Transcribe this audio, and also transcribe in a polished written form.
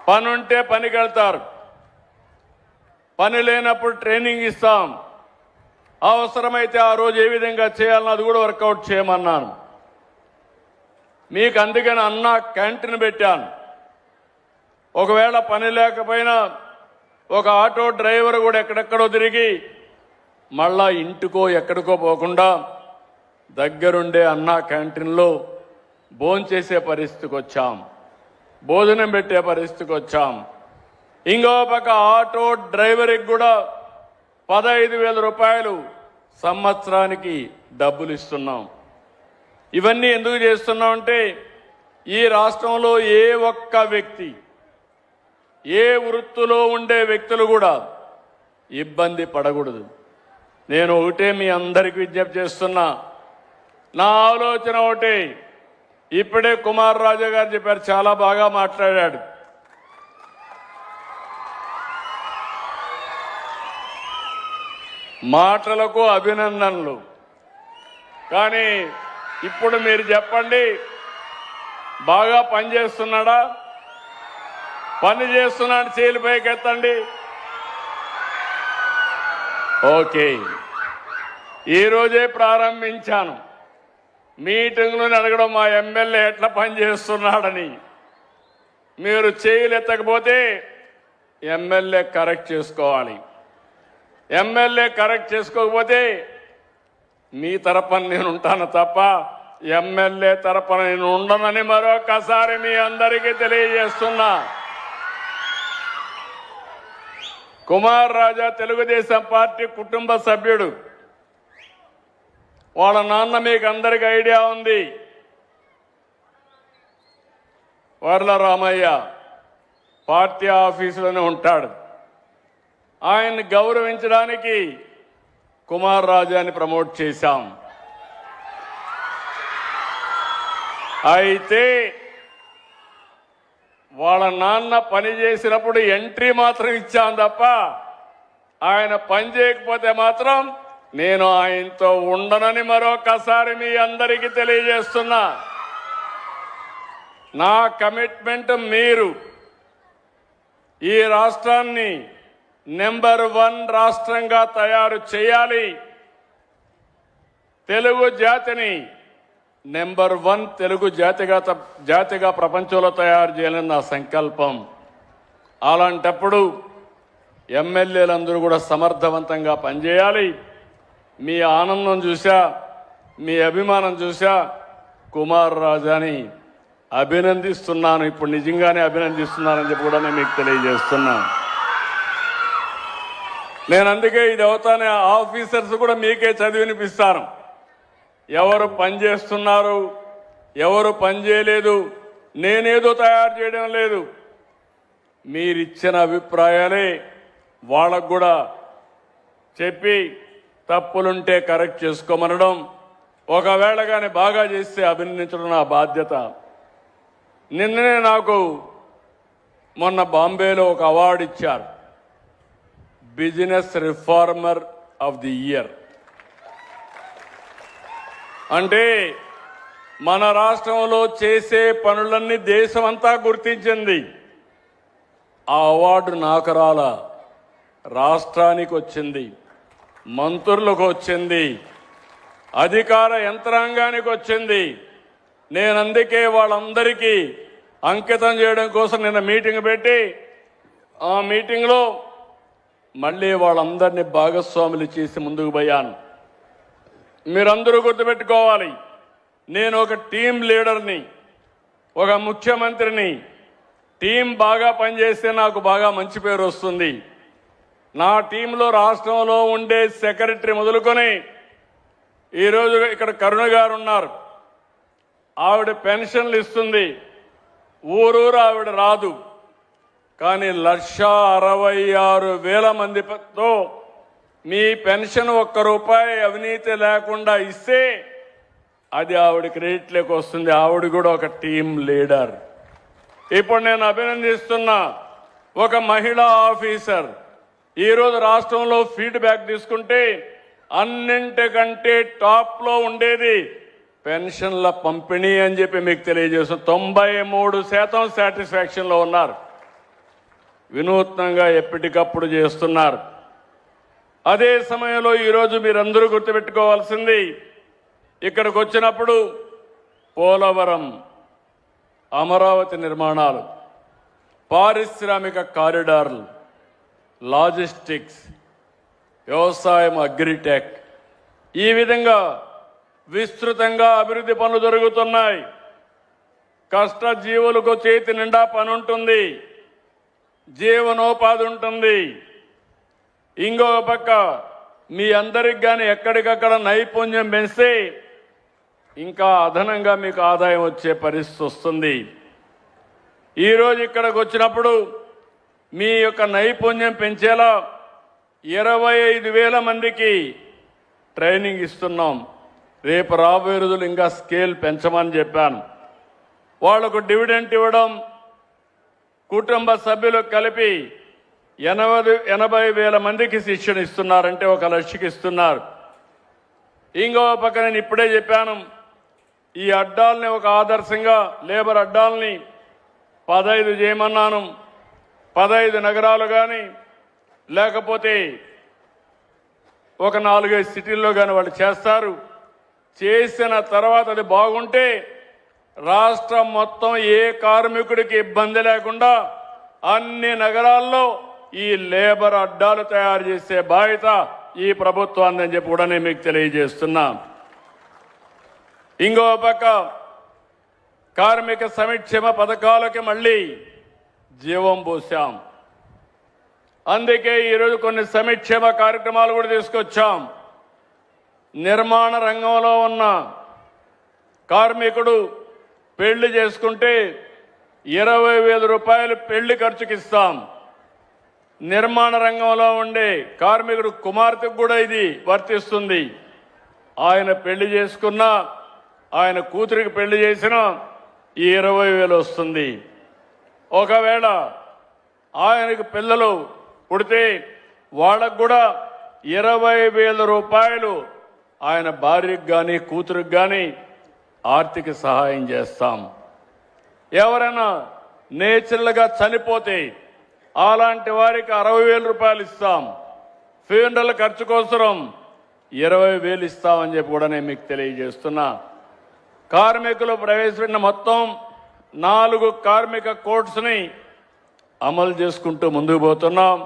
పని ఉంటే పనికి వెళ్తారు, పని లేనప్పుడు ట్రైనింగ్ ఇస్తాం, అవసరమైతే ఆ రోజు ఏ విధంగా చేయాలని అది కూడా వర్కౌట్ చేయమన్నాను. మీకు అందుకని అన్న క్యాంటీన్ పెట్టాను. ఒకవేళ పని లేకపోయినా ఒక ఆటో డ్రైవర్ కూడా ఎక్కడెక్కడో తిరిగి మళ్ళా ఇంటికో ఎక్కడికో పోకుండా దగ్గరుండే అన్న క్యాంటీన్లో భోంచేసే పరిస్థితికి వచ్చాం, భోజనం పెట్టే పరిస్థితికి వచ్చాం. ఇంకో పక్క ఆటో డ్రైవర్కి కూడా 15,000 రూపాయలు సంవత్సరానికి డబ్బులు ఇస్తున్నాం. ఇవన్నీ ఎందుకు చేస్తున్నామంటే ఈ రాష్ట్రంలో ఏ ఒక్క వ్యక్తి, ఏ వృత్తిలో ఉండే వ్యక్తులు కూడా ఇబ్బంది పడకూడదు. నేను ఒకటే మీ అందరికీ విజ్ఞప్తి చేస్తున్నా, నా ఆలోచన ఒకటే. ఇప్పుడే కుమార్ రాజా గారు చెప్పారు, చాలా బాగా మాట్లాడాడు. మాటలకు అభినందనలు, కానీ ఇప్పుడు మీరు చెప్పండి, బాగా పని చేస్తున్నాడా? పని చేస్తున్నాడు, చేలు పైకి ఎత్తండి. ఓకే, ఈరోజే ప్రారంభించాను మీటింగ్లో అడగడం, మా ఎమ్మెల్యే ఎట్లా పని చేస్తున్నాడని. మీరు చేయులు ఎత్తకపోతే ఎమ్మెల్యే కరెక్ట్ చేసుకోవాలి. ఎమ్మెల్యే కరెక్ట్ చేసుకోకపోతే మీ తరపున నేను ఉంటాను తప్ప ఎమ్మెల్యే తరపున నేను ఉండనని మరొకసారి మీ అందరికీ తెలియజేస్తున్నా. కుమార్ రాజా తెలుగుదేశం పార్టీ కుటుంబ సభ్యుడు. వాళ్ళ నాన్న మీకు అందరికీ ఐడియా ఉంది, వర్ల రామయ్య పార్టీ ఆఫీసులోనే ఉంటాడు. ఆయన్ని గౌరవించడానికి కుమార్ రాజాని ప్రమోట్ చేశాం. అయితే వాళ్ళ నాన్న పని చేసినప్పుడు ఎంట్రీ మాత్రం ఇచ్చాం తప్ప ఆయన పని చేయకపోతే మాత్రం నేను ఆయనతో ఉండనని మరొకసారి మీ అందరికీ తెలియజేస్తున్నా. నా కమిట్మెంట్, మీరు ఈ రాష్ట్రాన్ని నెంబర్ 1 రాష్ట్రంగా తయారు చేయాలి, తెలుగు జాతిని నెంబర్ 1 తెలుగు జాతిగా ప్రపంచంలో తయారు చేయాలని నా సంకల్పం. అలాంటప్పుడు ఎమ్మెల్యేలందరూ కూడా సమర్థవంతంగా పనిచేయాలి. మీ ఆనందం చూసా, మీ అభిమానం చూసా కుమార్ రాజాని అభినందిస్తున్నాను. ఇప్పుడు నిజంగానే అభినందిస్తున్నానని చెప్పి కూడా నేను మీకు తెలియజేస్తున్నాను. నేను అందుకే ఇది అవుతానే ఆఫీసర్స్ కూడా మీకే చదివినిపిస్తాను. ఎవరు పని చేస్తున్నారు, ఎవరు పని చేయలేదు, నేనేదో తయారు చేయడం లేదు. మీరిచ్చిన అభిప్రాయాలే వాళ్ళకు కూడా చెప్పి తప్పులుంటే కరెక్ట్ చేసుకోమనడం, ఒకవేళ కానీ బాగా చేస్తే అభినందించడం నా బాధ్యత. నిన్ననే నాకు మొన్న బాంబేలో ఒక అవార్డు ఇచ్చారు, business reformer of the year. అంటే మన రాష్ట్రంలో చేసే పనులన్నీ దేశమంతా గుర్తించింది. ఆ అవార్డు నాకు రాలా, రాష్ట్రానికి వచ్చింది, మంత్రులకు వచ్చింది, అధికార యంత్రాంగానికి వచ్చింది. నేను అందుకే వాళ్ళందరికీ అంకితం చేయడం కోసం నిన్న మీటింగ్ పెట్టి, ఆ మీటింగ్లో మళ్ళీ వాళ్ళందరినీ భాగస్వాములు చేసి ముందుకు పోయాను. మీరందరూ గుర్తుపెట్టుకోవాలి, నేను ఒక టీం లీడర్ని, ఒక ముఖ్యమంత్రిని. టీం బాగా పనిచేస్తే నాకు బాగా మంచి పేరు వస్తుంది. నా టీంలో రాష్ట్రంలో ఉండే సెక్రటరీ మొదలుకొని ఈరోజు ఇక్కడ కరుణ గారు ఉన్నారు, ఆవిడ పెన్షన్లు ఇస్తుంది. ఊరూరు ఆవిడ రాదు, కానీ 1,66,000 మందితో మీ పెన్షన్ ₹1 అవినీతి లేకుండా ఇస్తే అది ఆవిడ క్రెడిట్లోకి వస్తుంది. ఆవిడ కూడా ఒక టీం లీడర్. ఇప్పుడు నేను అభినందిస్తున్నా ఒక మహిళా ఆఫీసర్. ఈరోజు రాష్ట్రంలో ఫీడ్బ్యాక్ తీసుకుంటే అన్నింటికంటే టాప్లో ఉండేది పెన్షన్ల పంపిణీ అని చెప్పి మీకు తెలియజేస్తున్నాను. 93% సాటిస్ఫాక్షన్లో ఉన్నారు. వినూత్నంగా ఎప్పటికప్పుడు చేస్తున్నారు. అదే సమయంలో ఈరోజు మీరందరూ గుర్తుపెట్టుకోవాల్సింది, ఇక్కడికి వచ్చినప్పుడు పోలవరం, అమరావతి నిర్మాణాలు, పారిశ్రామిక కారిడార్లు, లాజిస్టిక్స్, వ్యవసాయం, అగ్రిటెక్, ఈ విధంగా విస్తృతంగా అభివృద్ధి పనులు జరుగుతున్నాయి. కష్టజీవులకు చేతి నిండా పని ఉంటుంది, జీవనోపాధి ఉంటుంది. ఇంకొక పక్క మీ అందరికి కానీ ఎక్కడికక్కడ నైపుణ్యం పెంచితే ఇంకా అదనంగా మీకు ఆదాయం వచ్చే పరిస్థితి వస్తుంది. ఈరోజు ఇక్కడికి వచ్చినప్పుడు మీ యొక్క నైపుణ్యం పెంచేలా 25,000 మందికి ట్రైనింగ్ ఇస్తున్నాం. రేపు రాబోయే రోజులు ఇంకా స్కేల్ పెంచమని చెప్పాను. వాళ్లకు డివిడెంట్ ఇవ్వడం, కుటుంబ సభ్యులకు కలిపి 80,000 మందికి శిక్షణ ఇస్తున్నారంటే 1 లక్షకి ఇస్తున్నారు. ఇంకో పక్క నేను ఇప్పుడే చెప్పాను, ఈ అడ్డాలని ఒక ఆదర్శంగా లేబర్ అడ్డాలని 15 చేయమన్నాను. 15 నగరాలు కానీ లేకపోతే ఒక 4-5 సిటీల్లో కానీ వాళ్ళు చేస్తారు. చేసిన తర్వాత అది బాగుంటే రాష్ట్రం మొత్తం ఏ కార్మికుడికి ఇబ్బంది లేకుండా అన్ని నగరాల్లో ఈ లేబర్ అడ్డాలు తయారు చేసే బాధ్యత ఈ ప్రభుత్వాన్ని అని చెప్పి కూడా నేను మీకు తెలియజేస్తున్నా. ఇంకో పక్క కార్మిక సంక్షేమ పథకాలకి మళ్ళీ జీవం పోసాం. అందుకే ఈరోజు కొన్ని సంక్షేమ కార్యక్రమాలు కూడా తీసుకొచ్చాం. నిర్మాణ రంగంలో ఉన్న కార్మికుడు పెళ్లి చేసుకుంటే 20,000 రూపాయలు పెళ్లి ఖర్చుకి ఇస్తాం. నిర్మాణ రంగంలో ఉండే కార్మికుడు కుమార్తెకు కూడా ఇది వర్తిస్తుంది. ఆయన పెళ్లి చేసుకున్నా, ఆయన కూతురికి పెళ్లి చేసినా ఈ 20,000 వస్తుంది. ఒకవేళ ఆయనకు పిల్లలు పుడితే వాళ్ళకు కూడా 20,000 రూపాయలు ఆయన భార్యకు కానీ కూతురికి కానీ ఆర్థిక సహాయం చేస్తాం. ఎవరైనా నేచురల్గా చనిపోతే అలాంటి వారికి 60,000 రూపాయలు ఇస్తాం. ఫ్యూనరల్ ఖర్చు కోసం 20,000 ఇస్తామని చెప్పి కూడా నేను మీకు తెలియజేస్తున్నా. కార్మికులు ప్రవేశపెట్టిన మొత్తం 4 కార్మిక కోడ్స్ని అమలు చేసుకుంటూ ముందుకు పోతున్నాం.